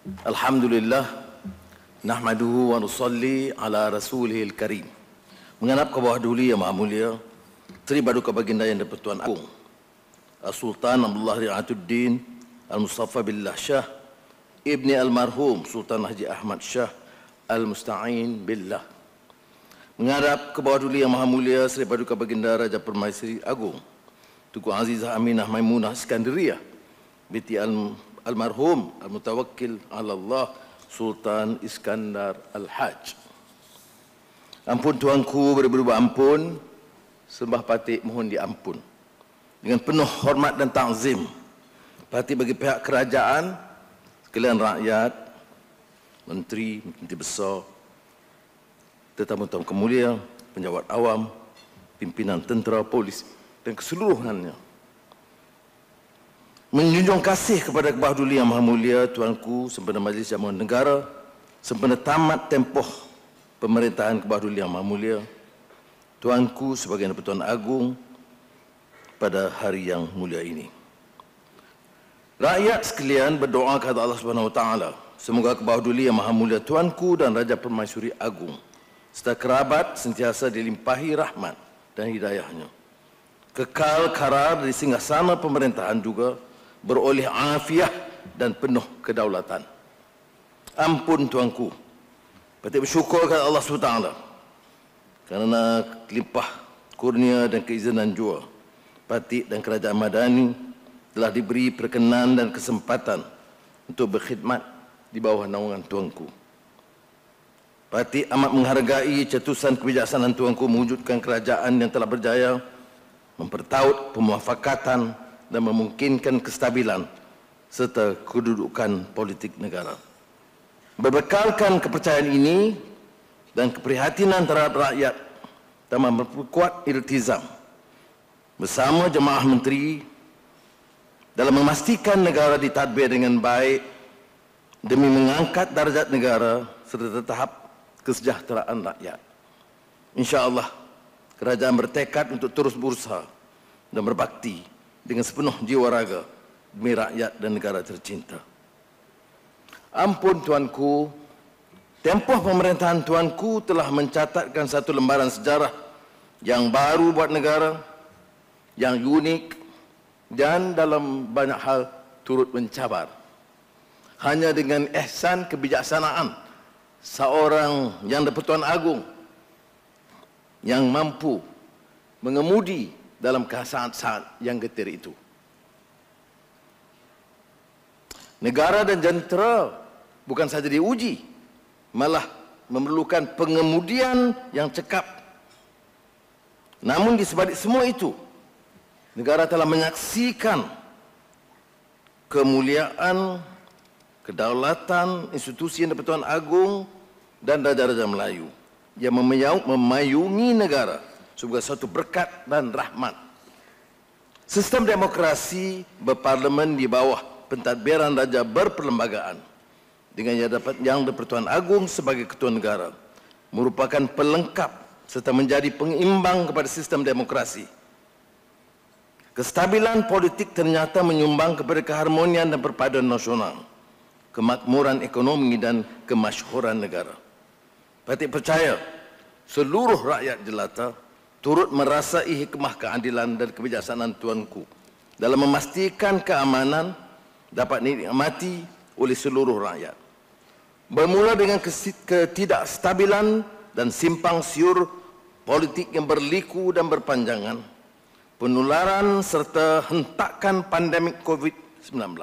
Alhamdulillah, nahmaduhu wa nusalli ala rasulihil karim. Menganap ke bawah duli yang maha mulia, Sri Paduka Baginda Yang di-Pertuan Agung, Sultan Abdullah Ri'atuddin Al-Mustafa Billah Shah, Ibni Almarhum Sultan Haji Ahmad Shah Al-Musta'in Billah. Menghadap ke bawah duli yang maha mulia, Sri Paduka Baginda Raja Permaisuri Agung, Tuku Azizah Aminah Maimunah Skandariah, binti Almarhum Al-Mutawakkil ala Allah Sultan Iskandar Al-Haj. Ampun tuanku, beribu-ribu ampun, sembah patik mohon diampun. Dengan penuh hormat dan ta'zim, patik bagi pihak kerajaan, sekalian rakyat, menteri, menteri besar, tetamu-tamu kemulia, penjawat awam, pimpinan tentera, polis dan keseluruhannya. Menjunjung kasih kepada kebawah duli yang maha mulia, tuanku sempena Majlis Jamuan Negara, sempena tamat tempoh pemerintahan kebawah duli yang maha mulia, tuanku sebagai Pertuan Agung pada hari yang mulia ini. Rakyat sekalian berdoa kepada Allah Subhanahu Wa Taala, semoga kebawah duli yang maha mulia tuanku dan Raja Permaisuri Agung serta kerabat sentiasa dilimpahi rahmat dan hidayahnya. Kekal karar di singgasana pemerintahan juga beroleh afiah dan penuh kedaulatan. Ampun tuanku, patik bersyukur kepada Allah SWT kerana limpah kurnia dan keizinan jua, patik dan kerajaan Madani telah diberi perkenan dan kesempatan untuk berkhidmat di bawah naungan tuanku. Patik amat menghargai cetusan kebijaksanaan tuanku mewujudkan kerajaan yang telah berjaya mempertaut pemuafakatan dan memungkinkan kestabilan serta kedudukan politik negara. Berbekalkan kepercayaan ini dan keprihatinan terhadap rakyat dan memperkuat iltizam bersama jemaah menteri dalam memastikan negara ditadbir dengan baik demi mengangkat darjat negara serta tahap kesejahteraan rakyat. InsyaAllah, kerajaan bertekad untuk terus berusaha dan berbakti dengan sepenuh jiwa raga demi rakyat dan negara tercinta. Ampun tuanku, tempoh pemerintahan tuanku telah mencatatkan satu lembaran sejarah yang baru buat negara, yang unik dan dalam banyak hal turut mencabar. Hanya dengan ihsan kebijaksanaan seorang Yang di-Pertuan Agung yang mampu mengemudi dalam saat-saat yang getir itu. Negara dan jentera bukan saja diuji, malah memerlukan pengemudian yang cekap. Namun di sebalik semua itu, negara telah menyaksikan kemuliaan, kedaulatan institusi Yang di-Pertuan Agung dan Raja-Raja Melayu yang memayungi negara sebagai suatu berkat dan rahmat. Sistem demokrasi berparlimen di bawah pentadbiran raja berperlembagaan dengan Yang di-Pertuan Agung sebagai ketua negara merupakan pelengkap serta menjadi pengimbang kepada sistem demokrasi. Kestabilan politik ternyata menyumbang kepada keharmonian dan perpaduan nasional, kemakmuran ekonomi dan kemasyhuran negara. Patik percaya seluruh rakyat jelata turut merasai hikmah keadilan dan kebijaksanaan tuanku dalam memastikan keamanan dapat dinikmati oleh seluruh rakyat. Bermula dengan ketidakstabilan dan simpang siur politik yang berliku dan berpanjangan, penularan serta hentakan pandemik COVID-19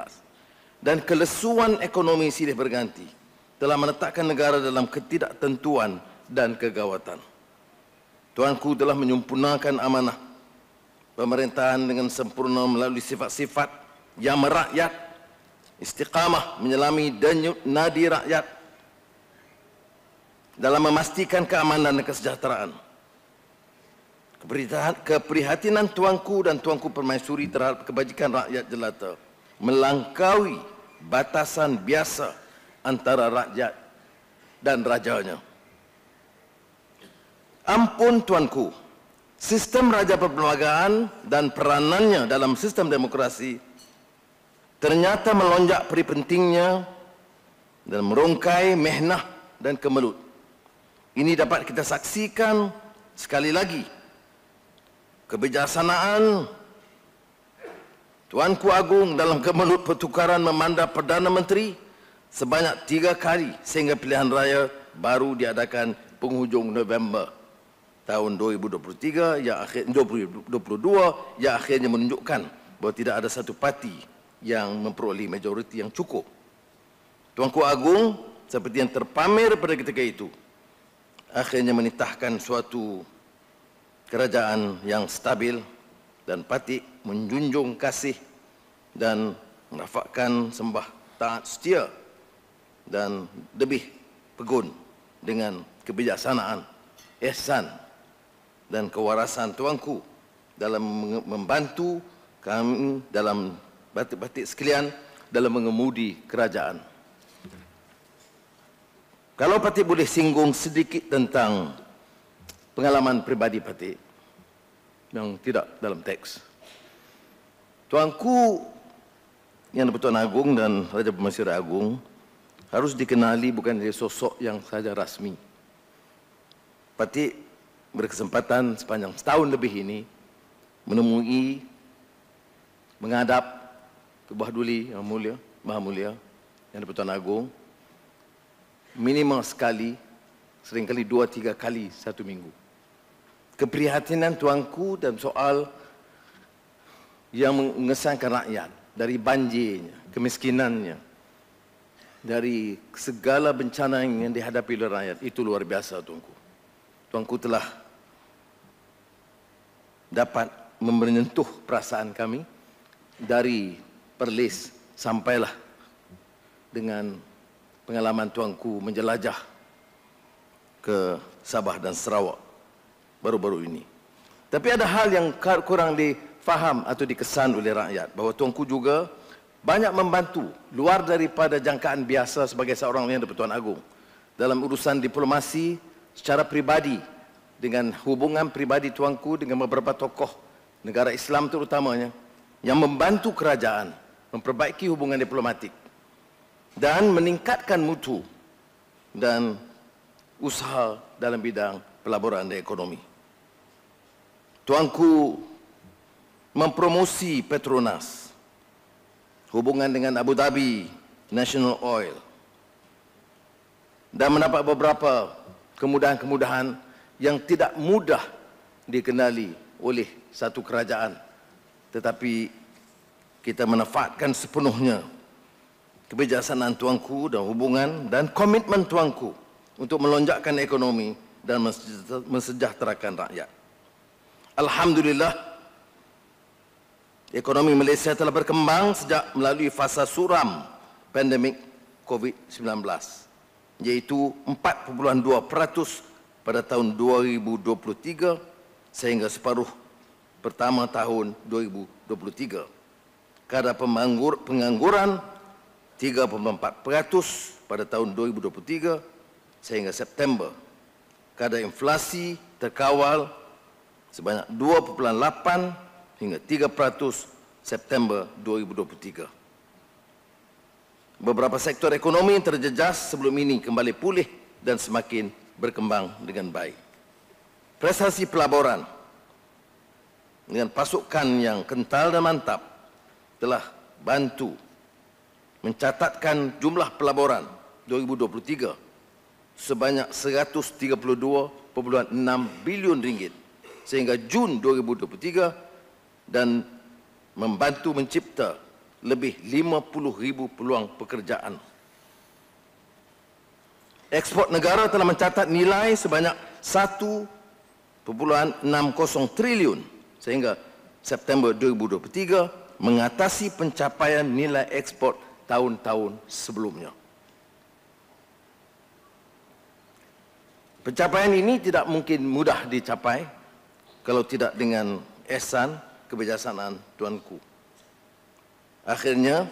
dan kelesuan ekonomi silih berganti telah meletakkan negara dalam ketidaktentuan dan kegawatan. Tuanku telah menyempurnakan amanah pemerintahan dengan sempurna melalui sifat-sifat yang merakyat, istiqamah menyelami denyut nadi rakyat dalam memastikan keamanan dan kesejahteraan. Keprihatinan tuanku dan tuanku permaisuri terhadap kebajikan rakyat jelata melangkaui batasan biasa antara rakyat dan rajanya. Ampun tuanku, sistem raja perlembagaan dan peranannya dalam sistem demokrasi ternyata melonjak peri pentingnya dan merongkai mehnah dan kemelut. Ini dapat kita saksikan sekali lagi kebijaksanaan Tuanku Agung dalam kemelut pertukaran memandang Perdana Menteri sebanyak 3 kali sehingga pilihan raya baru diadakan penghujung November tahun 2023 yang 2022 yang akhirnya menunjukkan bahawa tidak ada satu parti yang memperoleh majoriti yang cukup. Tuanku Agung seperti yang terpamer pada ketika itu akhirnya menitahkan suatu kerajaan yang stabil dan patih, menjunjung kasih dan menafakkan sembah taat setia dan lebih pegun dengan kebijaksanaan, ihsan dan kewarasan tuanku dalam membantu kami dalam batik-batik sekalian dalam mengemudi kerajaan. Kalau Patik boleh singgung sedikit tentang pengalaman pribadi Patik yang tidak dalam teks. Tuanku Yang di-Pertuan Agong dan Raja Pemaisuri Agong harus dikenali bukan dari sosok yang sahaja rasmi. Patik berkesempatan sepanjang setahun lebih ini menemui, menghadap ke Bah Duli yang mulia, Maha Mulia Yang di-Pertuan Agong minimal sekali, seringkali 2-3 kali satu minggu. Keprihatinan tuanku dan soal yang mengesankan rakyat dari banjirnya, kemiskinannya, dari segala bencana yang dihadapi oleh rakyat, itu luar biasa tuanku. Tuanku telah dapat menyentuh perasaan kami dari Perlis sampailah dengan pengalaman tuanku menjelajah ke Sabah dan Sarawak baru-baru ini. Tapi ada hal yang kurang difaham atau dikesan oleh rakyat, bahawa tuanku juga banyak membantu luar daripada jangkaan biasa sebagai seorang Yang di-Pertuan Agong dalam urusan diplomasi secara pribadi, dengan hubungan pribadi tuanku dengan beberapa tokoh negara Islam terutamanya yang membantu kerajaan memperbaiki hubungan diplomatik dan meningkatkan mutu dan usaha dalam bidang pelaburan dan ekonomi. Tuanku mempromosi Petronas, hubungan dengan Abu Dhabi National Oil, dan mendapat beberapa kemudahan-kemudahan yang tidak mudah dikenali oleh satu kerajaan. Tetapi kita memanfaatkan sepenuhnya kebijaksanaan tuanku dan hubungan dan komitmen tuanku untuk melonjakkan ekonomi dan mensejahterakan rakyat. Alhamdulillah, ekonomi Malaysia telah berkembang sejak melalui fasa suram pandemik COVID-19, iaitu 4.2% pada tahun 2023 sehingga separuh pertama tahun 2023. Kadar pengangguran 3.4% pada tahun 2023 sehingga September. Kadar inflasi terkawal sebanyak 2.8 hingga 3% September 2023. Beberapa sektor ekonomi yang terjejas sebelum ini kembali pulih dan semakin berkembang dengan baik. Prestasi pelaburan dengan pasukan yang kental dan mantap telah bantu mencatatkan jumlah pelaburan 2023 sebanyak 132.6 bilion ringgit sehingga Jun 2023 dan membantu mencipta lebih 50,000 peluang pekerjaan. Ekspor negara telah mencatat nilai sebanyak 1.60 triliun sehingga September 2023 mengatasi pencapaian nilai ekspor tahun-tahun sebelumnya. Pencapaian ini tidak mungkin mudah dicapai kalau tidak dengan ihsan kebijaksanaan tuanku. Akhirnya,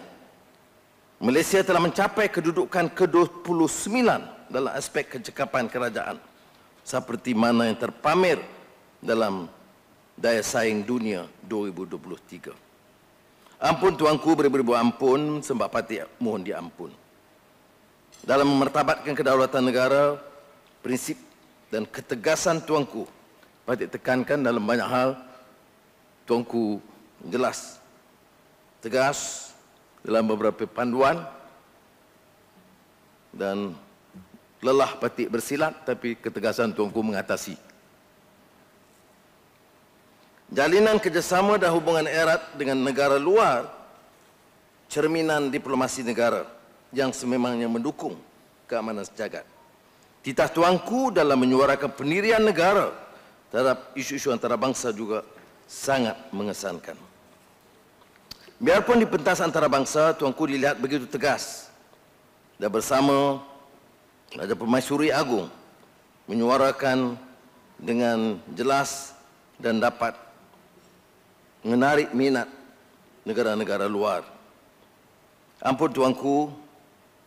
Malaysia telah mencapai kedudukan ke-29 dalam aspek kecekapan kerajaan, seperti mana yang terpamer dalam Daya Saing Dunia 2023. Ampun tuanku, beribu-ribu ampun, sembah Patik mohon diampun. dalam memartabatkan kedaulatan negara, prinsip dan ketegasan tuanku patut tekankan dalam banyak hal. Tuanku jelas, tegas dalam beberapa panduan dan lelah patik bersilat, tapi ketegasan tuanku mengatasi. Jalinan kerjasama dan hubungan erat dengan negara luar cerminan diplomasi negara yang sememangnya mendukung keamanan sejagat. Titah tuanku dalam menyuarakan pendirian negara terhadap isu-isu antarabangsa juga sangat mengesankan. Biarpun di pentas antarabangsa, tuanku dilihat begitu tegas dan bersama Raja Permaisuri Agung menyuarakan dengan jelas dan dapat menarik minat negara-negara luar. Ampun tuanku,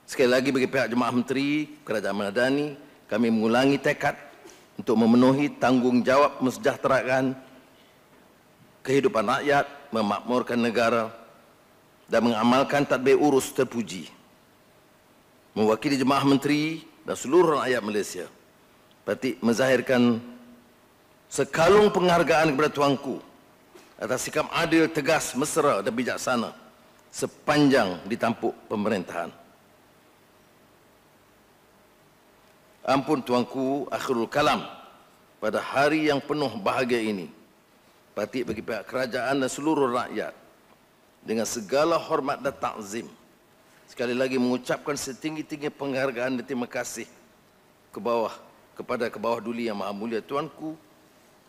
sekali lagi bagi pihak Jemaah Menteri Kerajaan Madani, kami mengulangi tekad untuk memenuhi tanggungjawab mensejahterakan kehidupan rakyat, memakmurkan negara dan mengamalkan tadbir urus terpuji. Mewakili Jemaah Menteri dan seluruh rakyat Malaysia, patut menzahirkan sekalung penghargaan kepada tuanku atas sikap adil, tegas, mesra dan bijaksana sepanjang ditampuk pemerintahan. Ampun tuanku, akhirul kalam pada hari yang penuh bahagia ini, patut bagi pihak kerajaan dan seluruh rakyat dengan segala hormat dan takzim sekali lagi mengucapkan setinggi-tinggi penghargaan dan terima kasih kepada Kebawah Duli Yang Maha Mulia tuanku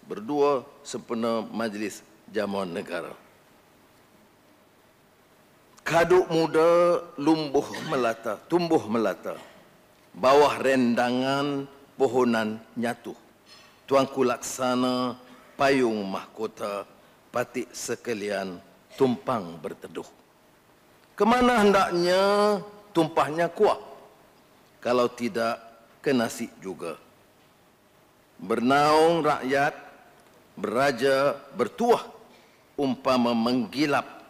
berdua sempena Majlis Jamuan Negara. Kaduk muda tumbuh melata, bawah rendangan pohonan nyatu. Tuanku laksana payung mahkota, patik sekalian tumpang berteduh. Kemana hendaknya tumpahnya kuah, kalau tidak ke nasi juga. Bernaung rakyat, beraja bertuah, umpama menggilap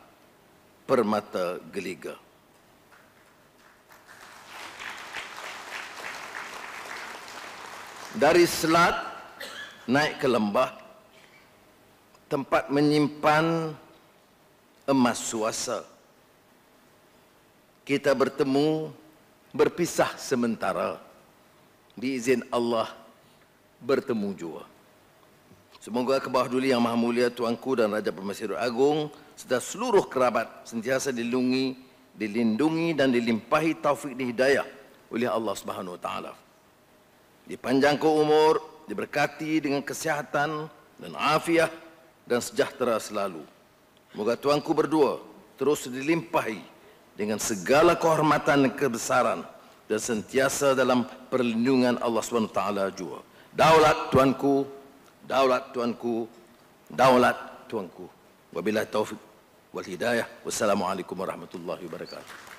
permata geliga. Dari selat naik ke lembah, tempat menyimpan emas suasa. Kita bertemu, berpisah sementara. Diizin Allah bertemu jua. Semoga Kebawah Duli Yang Maha Mulia tuanku dan Raja Permaisuri Agung serta seluruh kerabat sentiasa dilindungi dan dilimpahi taufik dan hidayah oleh Allah Subhanahu Wa Taala. Dipanjangkan umur, diberkati dengan kesihatan dan afiah dan sejahtera selalu. Moga tuanku berdua terus dilimpahi dengan segala kehormatan dan kebesaran dan sentiasa dalam perlindungan Allah SWT jua. Daulat tuanku, daulat tuanku, daulat tuanku. Wabillahi taufiq wal hidayah. Wassalamualaikum warahmatullahi wabarakatuh.